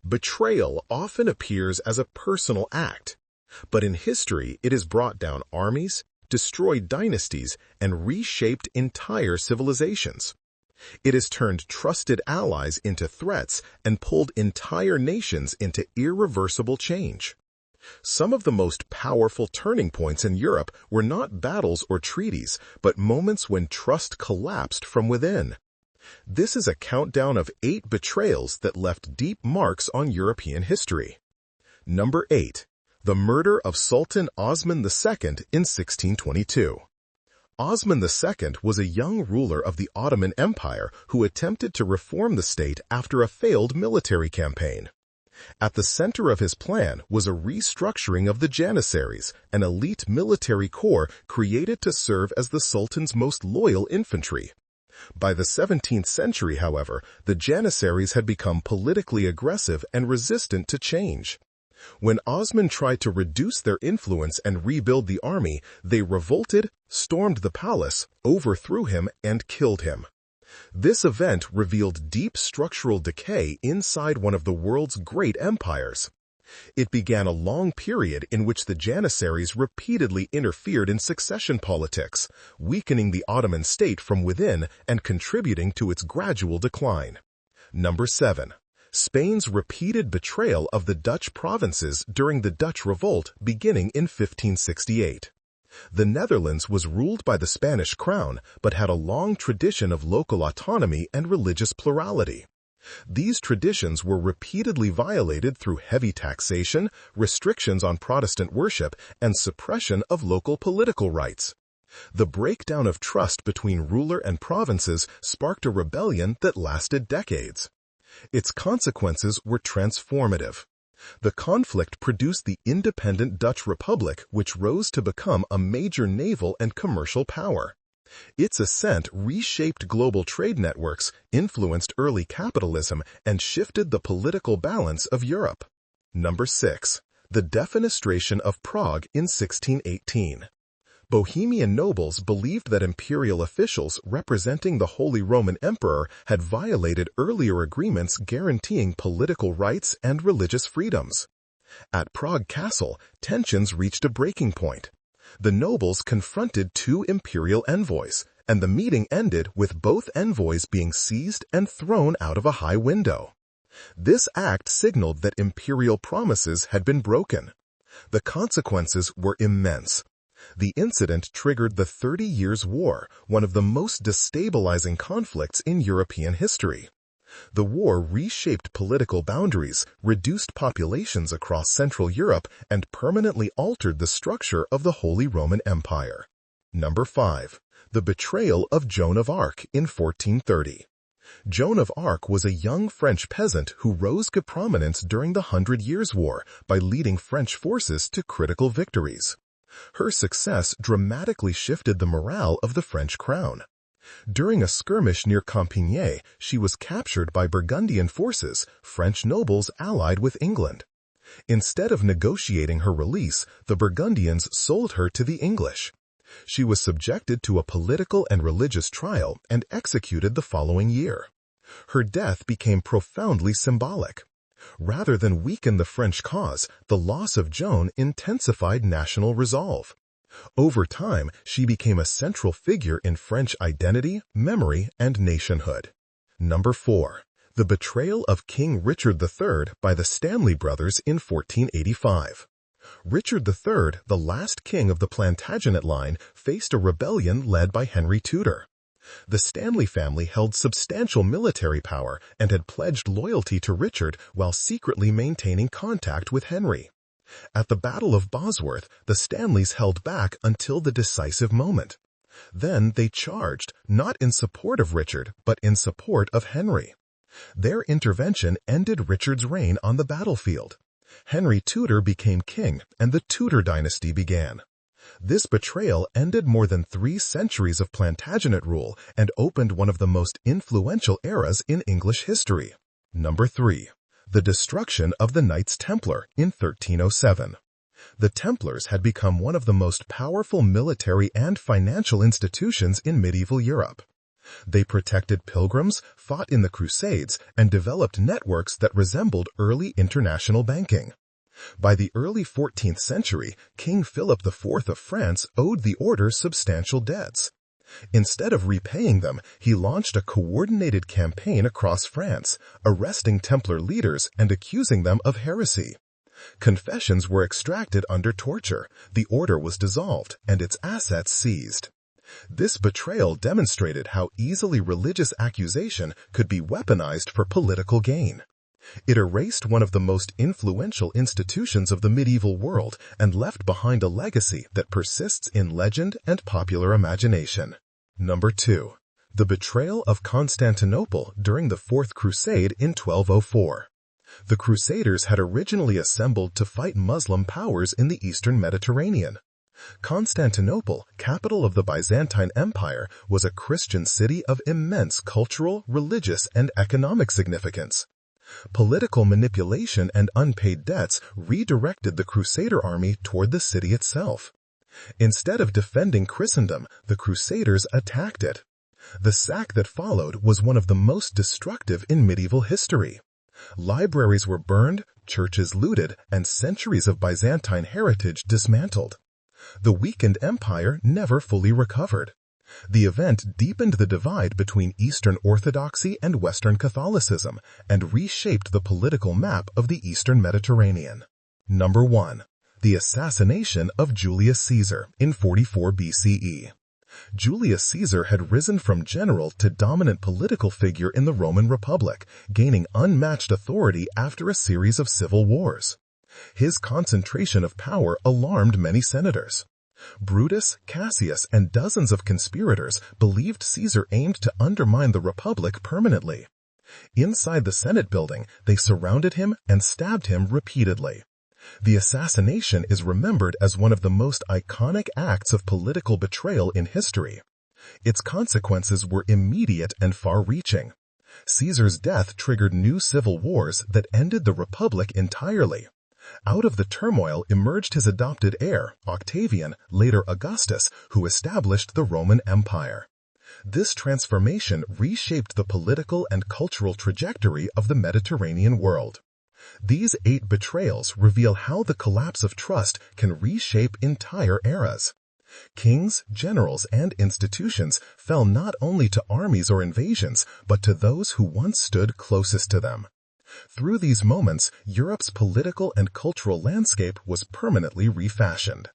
Betrayal often appears as a personal act, but in history it has brought down armies, destroyed dynasties, and reshaped entire civilizations. It has turned trusted allies into threats and pulled entire nations into irreversible change. Some of the most powerful turning points in Europe were not battles or treaties, but moments when trust collapsed from within. This is a countdown of 8 betrayals that left deep marks on European history. Number 8. The murder of Sultan Osman II in 1622. Osman II was a young ruler of the Ottoman Empire who attempted to reform the state after a failed military campaign. At the center of his plan was a restructuring of the Janissaries, an elite military corps created to serve as the Sultan's most loyal infantry. By the 17th century, however, the Janissaries had become politically aggressive and resistant to change. When Osman tried to reduce their influence and rebuild the army, they revolted, stormed the palace, overthrew him, and killed him. This event revealed deep structural decay inside one of the world's great empires. It began a long period in which the Janissaries repeatedly interfered in succession politics, weakening the Ottoman state from within and contributing to its gradual decline. Number 7. Spain's repeated betrayal of the Dutch provinces during the Dutch Revolt beginning in 1568. The Netherlands was ruled by the Spanish crown, but had a long tradition of local autonomy and religious plurality. These traditions were repeatedly violated through heavy taxation, restrictions on Protestant worship, and suppression of local political rights. The breakdown of trust between ruler and provinces sparked a rebellion that lasted decades. Its consequences were transformative. The conflict produced the independent Dutch Republic, which rose to become a major naval and commercial power. Its ascent reshaped global trade networks, influenced early capitalism, and shifted the political balance of Europe. Number 6. The Defenestration of Prague in 1618. Bohemian nobles believed that imperial officials representing the Holy Roman Emperor had violated earlier agreements guaranteeing political rights and religious freedoms. At Prague Castle, tensions reached a breaking point. The nobles confronted 2 imperial envoys, and the meeting ended with both envoys being seized and thrown out of a high window. This act signaled that imperial promises had been broken. The consequences were immense. The incident triggered the 30 Years' War, one of the most destabilizing conflicts in European history. The war reshaped political boundaries, reduced populations across Central Europe, and permanently altered the structure of the Holy Roman Empire. Number 5. The betrayal of Joan of Arc in 1430. Joan of Arc was a young French peasant who rose to prominence during the 100 Years' War by leading French forces to critical victories. Her success dramatically shifted the morale of the French crown. During a skirmish near Compiègne, she was captured by Burgundian forces, French nobles allied with England. Instead of negotiating her release, the Burgundians sold her to the English. She was subjected to a political and religious trial and executed the following year. Her death became profoundly symbolic. Rather than weaken the French cause, the loss of Joan intensified national resolve. Over time, she became a central figure in French identity, memory, and nationhood. Number 4. The betrayal of King Richard III by the Stanley brothers in 1485. Richard III, the last king of the Plantagenet line, faced a rebellion led by Henry Tudor. The Stanley family held substantial military power and had pledged loyalty to Richard while secretly maintaining contact with Henry. At the Battle of Bosworth, the Stanleys held back until the decisive moment. Then they charged, not in support of Richard, but in support of Henry. Their intervention ended Richard's reign on the battlefield. Henry Tudor became king, and the Tudor dynasty began. This betrayal ended more than 3 centuries of Plantagenet rule and opened one of the most influential eras in English history. Number 3. The destruction of the Knights Templar in 1307. The Templars had become one of the most powerful military and financial institutions in medieval Europe. They protected pilgrims, fought in the Crusades, and developed networks that resembled early international banking. By the early 14th century, King Philip IV of France owed the order substantial debts. Instead of repaying them, he launched a coordinated campaign across France, arresting Templar leaders and accusing them of heresy. Confessions were extracted under torture, the order was dissolved, and its assets seized. This betrayal demonstrated how easily religious accusation could be weaponized for political gain. It erased one of the most influential institutions of the medieval world and left behind a legacy that persists in legend and popular imagination. Number 2. The Betrayal of Constantinople during the Fourth Crusade in 1204. The Crusaders had originally assembled to fight Muslim powers in the Eastern Mediterranean. Constantinople, capital of the Byzantine Empire, was a Christian city of immense cultural, religious, and economic significance. Political manipulation and unpaid debts redirected the Crusader army toward the city itself. Instead of defending Christendom, the Crusaders attacked it. The sack that followed was one of the most destructive in medieval history. Libraries were burned, churches looted, and centuries of Byzantine heritage dismantled. The weakened empire never fully recovered. The event deepened the divide between Eastern Orthodoxy and Western Catholicism and reshaped the political map of the Eastern Mediterranean. Number 1. The assassination of Julius Caesar in 44 BCE. Julius Caesar had risen from general to dominant political figure in the Roman Republic, gaining unmatched authority after a series of civil wars. His concentration of power alarmed many senators. Brutus, Cassius, and dozens of conspirators believed Caesar aimed to undermine the Republic permanently. Inside the Senate building, they surrounded him and stabbed him repeatedly. The assassination is remembered as one of the most iconic acts of political betrayal in history. Its consequences were immediate and far-reaching. Caesar's death triggered new civil wars that ended the Republic entirely. Out of the turmoil emerged his adopted heir, Octavian, later Augustus, who established the Roman Empire. This transformation reshaped the political and cultural trajectory of the Mediterranean world. These 8 betrayals reveal how the collapse of trust can reshape entire eras. Kings, generals, and institutions fell not only to armies or invasions, but to those who once stood closest to them. Through these moments, Europe's political and cultural landscape was permanently refashioned.